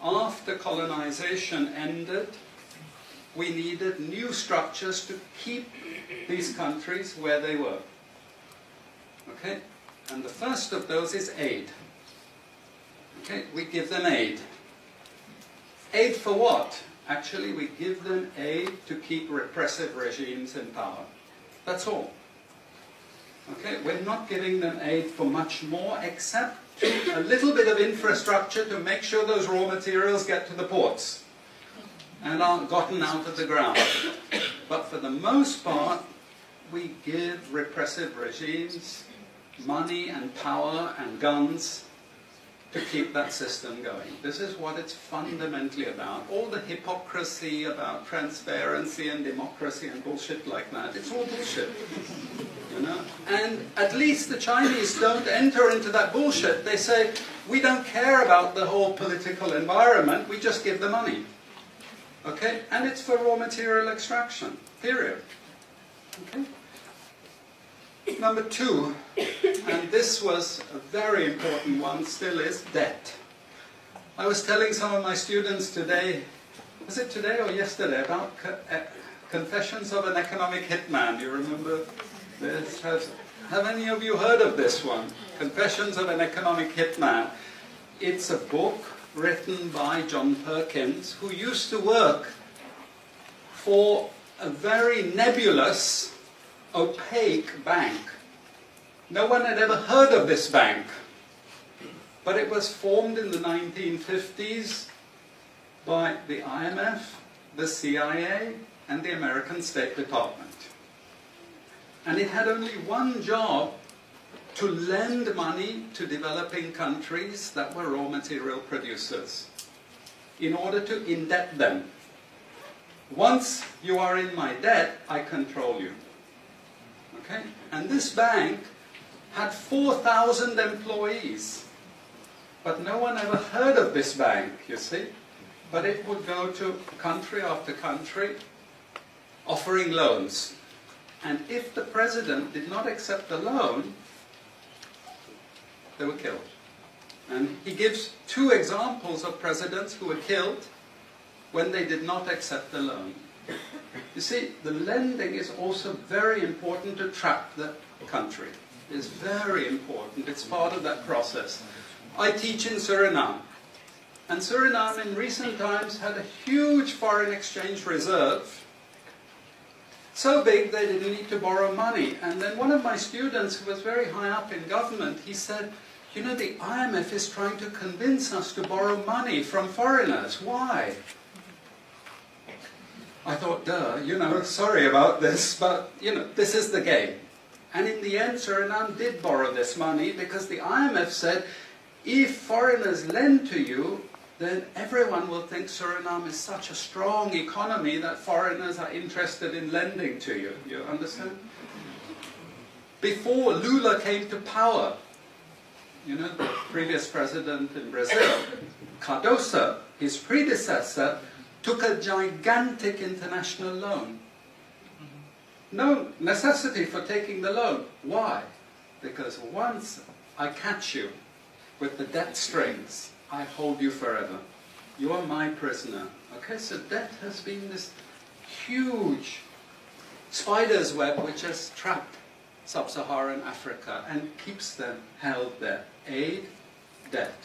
after colonization ended, we needed new structures to keep these countries where they were. Okay? And the first of those is aid. Okay? We give them aid. Aid for what? Actually, we give them aid to keep repressive regimes in power. That's all. Okay? We're not giving them aid for much more, except a little bit of infrastructure to make sure those raw materials get to the ports and aren't gotten out of the ground. But for the most part, we give repressive regimes money and power and guns to keep that system going. This is what it's fundamentally about. All the hypocrisy about transparency and democracy and bullshit like that, it's all bullshit. You know? And at least the Chinese don't enter into that bullshit. They say, we don't care about the whole political environment, we just give the money. Okay? And it's for raw material extraction, period. Okay? Number two, and this was a very important one, still is, debt. I was telling some of my students today, was it today or yesterday, about Confessions of an Economic Hitman. You remember this? Have any of you heard of this one? Confessions of an Economic Hitman. It's a book written by John Perkins, who used to work for a very nebulous, opaque bank. No one had ever heard of this bank, but it was formed in the 1950s by the IMF, the CIA, and the American State Department. And it had only one job: to lend money to developing countries that were raw material producers in order to indebt them. Once you are in my debt, I control you. Okay? And this bank had 4,000 employees. But no one ever heard of this bank, you see. But it would go to country after country offering loans. And if the president did not accept the loan, they were killed. And he gives two examples of presidents who were killed when they did not accept the loan. You see, the lending is also very important to trap the country. It's very important. It's part of that process. I teach in Suriname. And Suriname in recent times had a huge foreign exchange reserve. So big they didn't need to borrow money. And then one of my students, who was very high up in government, he said, you know, the IMF is trying to convince us to borrow money from foreigners. Why? I thought, duh, you know, sorry about this, but, you know, this is the game. And in the end, Suriname did borrow this money because the IMF said, if foreigners lend to you, then everyone will think Suriname is such a strong economy that foreigners are interested in lending to you. You understand? Before Lula came to power, you know, the previous president in Brazil, Cardoso, his predecessor, took a gigantic international loan. No necessity for taking the loan. Why? Because once I catch you with the debt strings, I hold you forever. You are my prisoner. Okay, so debt has been this huge spider's web which has trapped sub-Saharan Africa and keeps them held there. Aid, debt.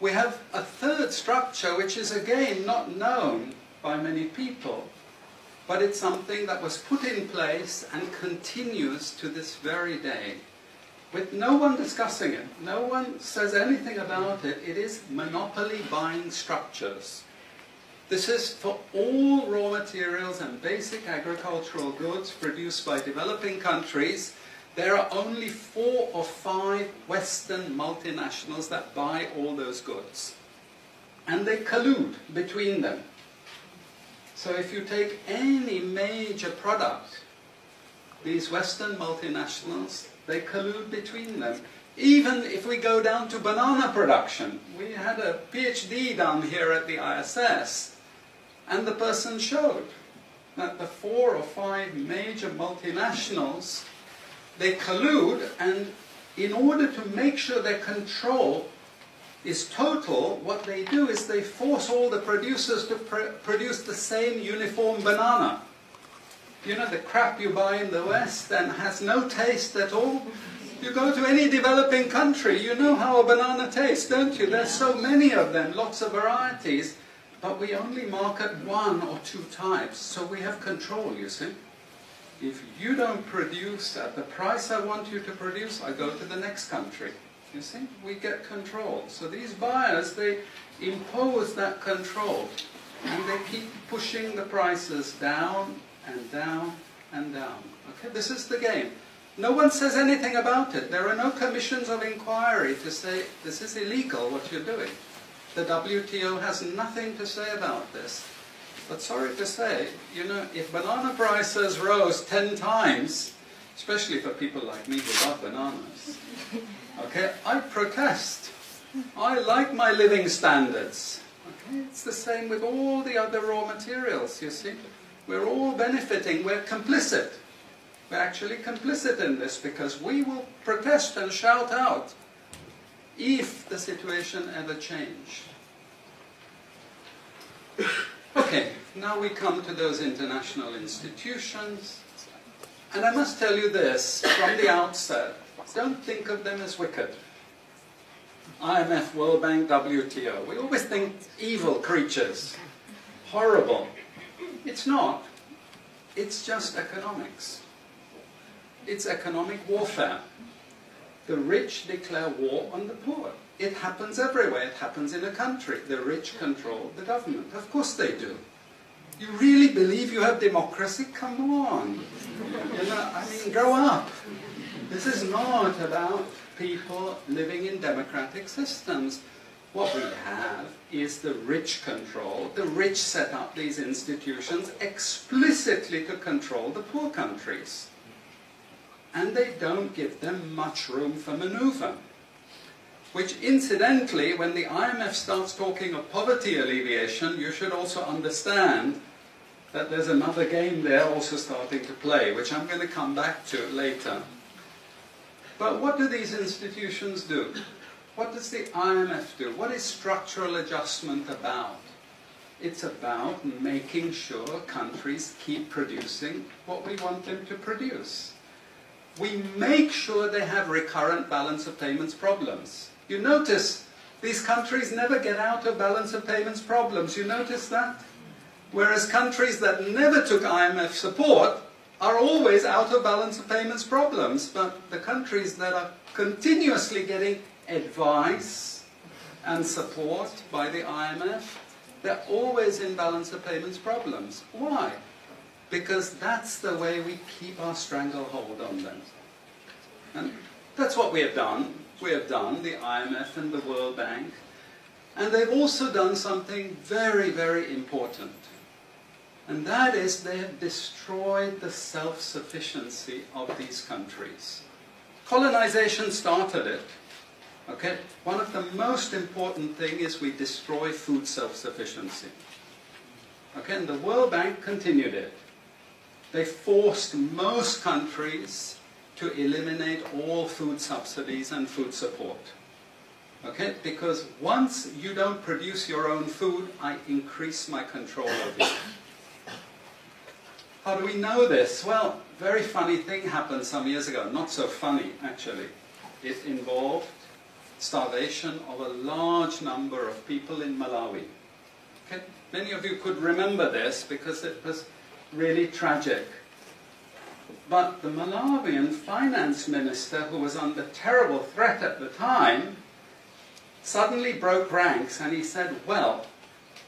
We have a third structure which is again not known by many people, but it's something that was put in place and continues to this very day, with no one discussing it. No one says anything about it. It is monopoly buying structures. This is for all raw materials and basic agricultural goods produced by developing countries. There are only 4 or 5 Western multinationals that buy all those goods. And they collude between them. So if you take any major product, these Western multinationals, they collude between them. Even if we go down to banana production, we had a PhD down here at the ISS, and the person showed that the 4 or 5 major multinationals, they collude, and in order to make sure they control is total, what they do is they force all the producers to produce the same uniform banana. You know, the crap you buy in the West and has no taste at all. You go to any developing country, you know how a banana tastes, don't you? There's so many of them, lots of varieties, but we only market 1 or 2 types, so we have control, you see. If you don't produce at the price I want you to produce, I go to the next country. You see, we get control. So these buyers, they impose that control, and they keep pushing the prices down and down and down. Okay, this is the game. No one says anything about it. There are no commissions of inquiry to say, this is illegal, what you're doing. The WTO has nothing to say about this. But sorry to say, you know, if banana prices rose 10 times, especially for people like me who love bananas, okay, I protest. I like my living standards. Okay, it's the same with all the other raw materials, you see. We're all benefiting, we're complicit. We're actually complicit in this because we will protest and shout out if the situation ever changed. Okay, now we come to those international institutions. And I must tell you this from the outset. Don't think of them as wicked. IMF, World Bank, WTO. We always think evil creatures. Horrible. It's not. It's just economics. It's economic warfare. The rich declare war on the poor. It happens everywhere. It happens in a country. The rich control the government. Of course they do. You really believe you have democracy? Come on. You know, I mean, grow up. This is not about people living in democratic systems. What we have is the rich control. The rich set up these institutions explicitly to control the poor countries. And they don't give them much room for maneuver. Which incidentally, when the IMF starts talking of poverty alleviation, you should also understand that there's another game there also starting to play, which I'm going to come back to later. But what do these institutions do? What does the IMF do? What is structural adjustment about? It's about making sure countries keep producing what we want them to produce. We make sure they have recurrent balance of payments problems. You notice these countries never get out of balance of payments problems. You notice that? Whereas countries that never took IMF support are always out of balance of payments problems. But the countries that are continuously getting advice and support by the IMF, they're always in balance of payments problems. Why? Because that's the way we keep our stranglehold on them. And that's what we have done. We have done, the IMF and the World Bank. And they've also done something very, very important. And that is they have destroyed the self-sufficiency of these countries. Colonization started it. Okay? One of the most important things is we destroy food self-sufficiency. Okay? And the World Bank continued it. They forced most countries to eliminate all food subsidies and food support. Okay? Because once you don't produce your own food, I increase my control over you. How do we know this? Well, very funny thing happened some years ago. Not so funny, actually. It involved starvation of a large number of people in Malawi. Okay? Many of you could remember this because it was really tragic. But the Malawian finance minister, who was under terrible threat at the time, suddenly broke ranks and he said, well,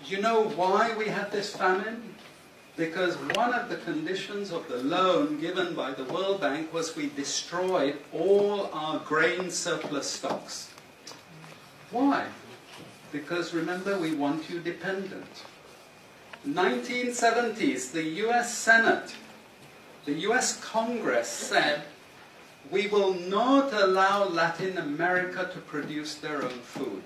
you know why we had this famine? Because one of the conditions of the loan given by the World Bank was we destroyed all our grain surplus stocks. Why? Because remember, we want you dependent. 1970s, the US Senate, the US Congress said, we will not allow Latin America to produce their own food.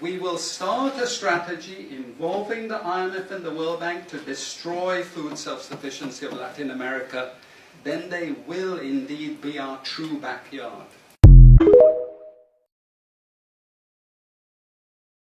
We will start a strategy involving the IMF and the World Bank to destroy food self-sufficiency of Latin America. Then they will indeed be our true backyard.